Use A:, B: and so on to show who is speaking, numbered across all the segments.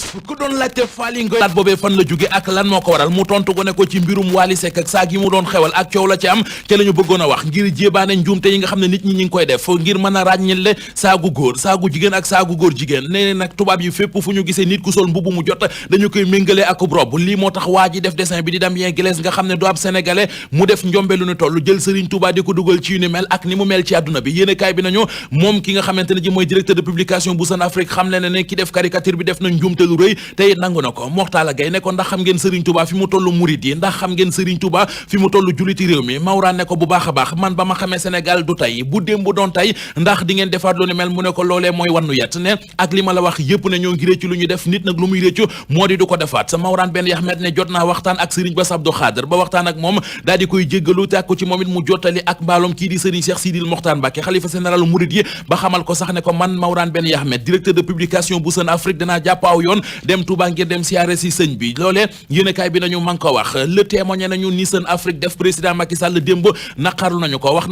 A: ku doon laajte Faly Ngoye laat boobee fan la jóge ak lan moo ko waral mu tontu ko ne ko ci mbirum Wally Seck ak saag yi mu doon xewal ak coow la ci am ca la ñu bëggoon a wax ngir jébaane njuumte yi nga xam ne nit ñi ngi koy def ngir mën a ràññile saagu góor saagu jigéen ak saagu góor jigéen nee nag tubaab yi fépp fu ñu gisee nit ku sol mbubb mu jot dañu koy méngale ak rob lii moo tax waa ji def dessin bi di Damien Guélès nga xam ne du ab sénégalais mu def njombe lu ñu toll jël Serigne Touba di ko dugal ci yu ni mel ak ni mu mel ci àdduna bi yéene kaay bi nañu moom ki nga xamante ne ji mooy directeur de publication bu Sun Afrique xam le ne ki def caricature bi def na njuumte lu rëy te nangu na ko Moxtaala Gay ne ko ndax xam ngeen Serigne Touba fi mu toll murid yi ndax xam ngeen Serigne Touba fi mu toll julliti réew mi Mawraan ne ko bu baax a baax man ba ma xamee Sénégal du tey bu démb bu doon tey ndax di ngeen defaat lu ni mel mu ne ko loolee mooy wannu yet ne ak li ma la wax yëpp ne ñoo ngi réccu lu ñu def nit nag lu muy réccu moo di du ko defaat sa Mawraan benn Yaxmet ne jot naa waxtaan ak Serigne Bass Abdou Khadre ba waxtaan ak moom daal di koy jéggalu tàkku ci moom it mu jottali ak mbaalom kii di Serigne Cheikh Sidil Mokhtar Mbacké xalifa général murid yi ba xamal ko sax ne ko man Mawraan benn Yaxmet directeur de publication bu Sun Afrique danaa jàpp aw yoon dem Touba ngir dem siyaare si sëñ bi loolee yéenekaay bi nañu man ko wax le témoigné nañu ni Sun Afrique def président Macky Sall démb naqarlu nañu ko wax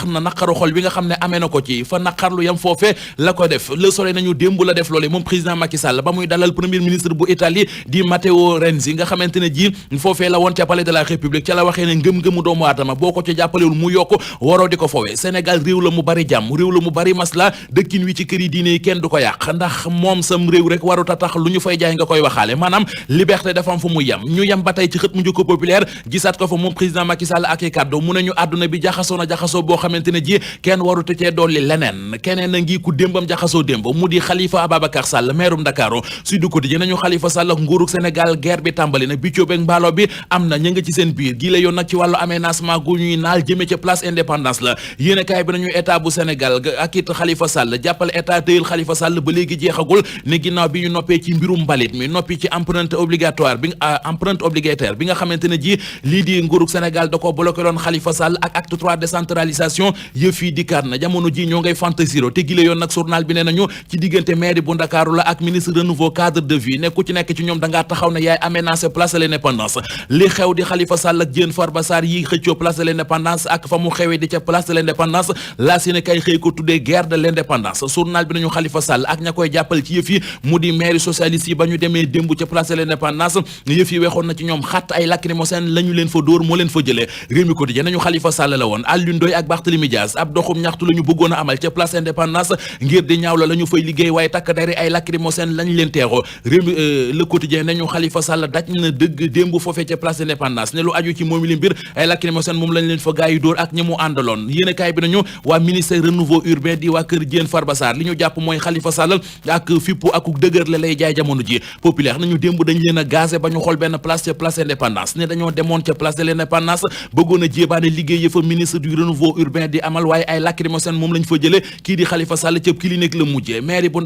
A: na naqaru xol bi nga xam ne amee na ko ci fa naqarlu yam foofe la ko def le soleil nañu démb la def loolee moom président Macky Sall ba muy dalal premier ministre bu Italie di Matteo Renzi nga xamante ne ji foofee la woon ca palais de la République ca la waxee ne ngëm-ngëmu doomu aadama boo ko ca jàppalewul mu yokk waroo di ko fowe Sénégal réew la mu bari jàmm réew la mu bari masla dëkkin wi ci kër yi diine yi kenn du ko yàq ndax moom sam réew rek waruta tax lu ñu fay jaay nga koy waxaale maanaam liberté dafa am fu mu yem ñu yem ba tey ci xët mu njëkk populaire gisaat ko fa moom président Macky Sall ak i kàddu mu ne ñu àdduna bi jaxasoo na jaxasoo boo xamante ne ji kenn waruta cee dolli leneen keneen a ngi ku démbam jaxasoo démb mu di Khalifa Ababacar Sall maire Ndakaaru Sud Quotidien nañu Khalifa Sall ak nguurug Sénégal guerre bi tàmbali na bi cóobeeg mbaalo bi am na ña nga ci seen biir gi la yoon nag ci wàllu aménagement gu ñuy naal jëmee ca place indépendance la yéene kaay bi nañu état bu Sénégal ak it Khalifa Sall jàppale état tëyal Khalifa Sall ba léegi jeexagul ne ginnaaw bi ñu noppee ci mbirum mbalit mi noppi ci empreinte obligataire bi nga xamante ne ji lii di nguurug Sénégal da ko bloqué loon Khalifa Sall ak acte 3 décentralisation yëf yi dikkaat na jamono ji ñoo ngay fantasiro te gile yoon nag journal bi ne nañu ci diggante maire bu Ndakaaru la ak ministre renouveau cadre de vie ne ku ci nekk ci ñoom dangaa taxaw ne yaay aménagé place de l'indépendance li xew di Khalifa Sall ak Diène Farba Sarr yi xëccoo place de l'indépendance ak fa mu xewee di ca place de l'indépendance la si ne kay xëy ko tuddee guerre de l'indépendance journal bi nañu Khalifa Sall ak ña koy jàppal ci yëf yi mu di maire socialiste yi ba ñu demee démb ca place de l'indépendance yëf yi weexoon na ci ñoom xatt ay lacrymogène la ñu leen fa dóor moo leen fa jëlee réew mi quotidien nañu Khalifa Sall la woon Alioune Ndoye ak Barthélémy Dias ab doxum ñaxtu la ñu bëggoon a amal ca place indépendance ngir di ñaaw la ñu fay liggéey waaye takk dari ay lacrymogène lañu leen teeroo réew mi le quotidien nañu Khalifa Sall daj na dëgg démb foofee ca place indépendance ne lu aju ci moomi li mbir ay lacrymogène moom lañ leen fa gaa yi dóor ak ñi mu àndaloon yéene kaay bi nañu waa ministère renouveau urbain di waa kër Diène Farba Sarr li ñu jàpp mooy Khalifa Sall ak fippu akuk dëgër la lay jaay jamono ji populaire nañu démb dañ leen a gazé ba ñu xool benn place ca place indépendance ne dañoo demoon ca place de l'indépendance bëggoon a jéebaane liggéey yëfa ministre du renouveau urbain di amal waaye ay lacrymogène moom lañ fa jële kii di Khalifa Sall ca clinique la mujjee maire bu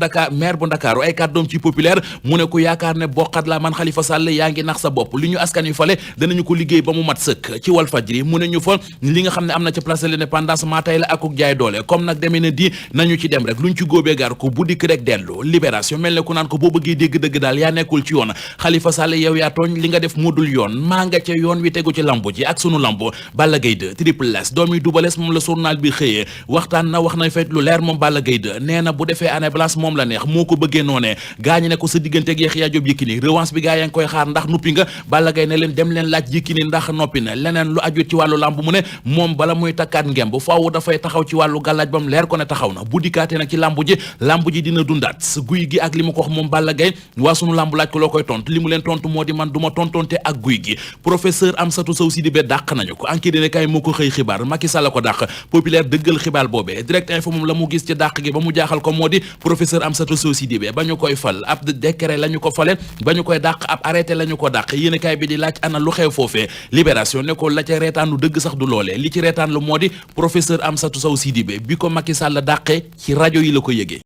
A: Ndakaaru ay kàddoom ci populaire mu ne ko yaakaar ne bokkat la man Khalifa Sall yaa ngi nax sa bopp li ñu askan wi fale danañu ko liggéey ba mu mat sëkk ci Walfadjri mu ne ñu fa li nga xam ne am na ca place de l'indépendance maa tey la akuk jaay doole comme nag demee na di nañu ci dem rek luñ ci góobee gar ko bu dikk rek dellu libération mel ne ku naan ko boo bëggee dégg dëgg daal yaa nekkul ci yoon Khalifa Sall yow yaa tooñ li nga def modul yoon maa nga ca yoon wi tegu ci lambu ji ak sunu lambu Balla Gaye 2 Triple S doomi Double S moom la journal bi xëyee waxtaan na wax na fet lu leer moom Balla Gaye 2 nee na bu defee année blanche moom la neex moo ko bëggee noonee gaañi ne ko sa diggante ak Yaxya Jóob Yékini revanche bi gaa yaa ngi koy xaar ndax nuppi nga Balla Gaye ne leen dem leen laaj Yékini ndax noppi na leneen lu aju ci wàllu lamb mu ne moom bala muy takkaat ngemb faaw dafay taxaw ci wàllu gàllaaj bam leer ko ne taxaw na bu dikkaatee nag ci lamb ji dina dundaat guy gi ak li mu ko wax moom Balla Gaye waa sunu lamb laaj ko loo koy tontu li mu leen tontu moo di man du ma tontonte ak guy gi professeur Amsatou Sow Sidibé dàq nañu ko enquête ne kay moo ko xëy xibaar Macky Sall ko dàq populaire dëggal xibaar boobee direct info moom la mu gis ci dàq gi ba mu jaaxal ko moo di professeur Amsatou Sow Sidibé ba ñu koy fal ab décret la ñu ko fale ba ñu koy dàq ab arrêté la ñu ko dàq yéen kay bi di laaj ana lu xew foofee libération ne ko la ca reetaanu dëgg sax du loolee li ci reetaan lu moo di professeur Amsatou Sow Sidibé bi ko Macky Sall dàqee ci rajo yi la ko yëgee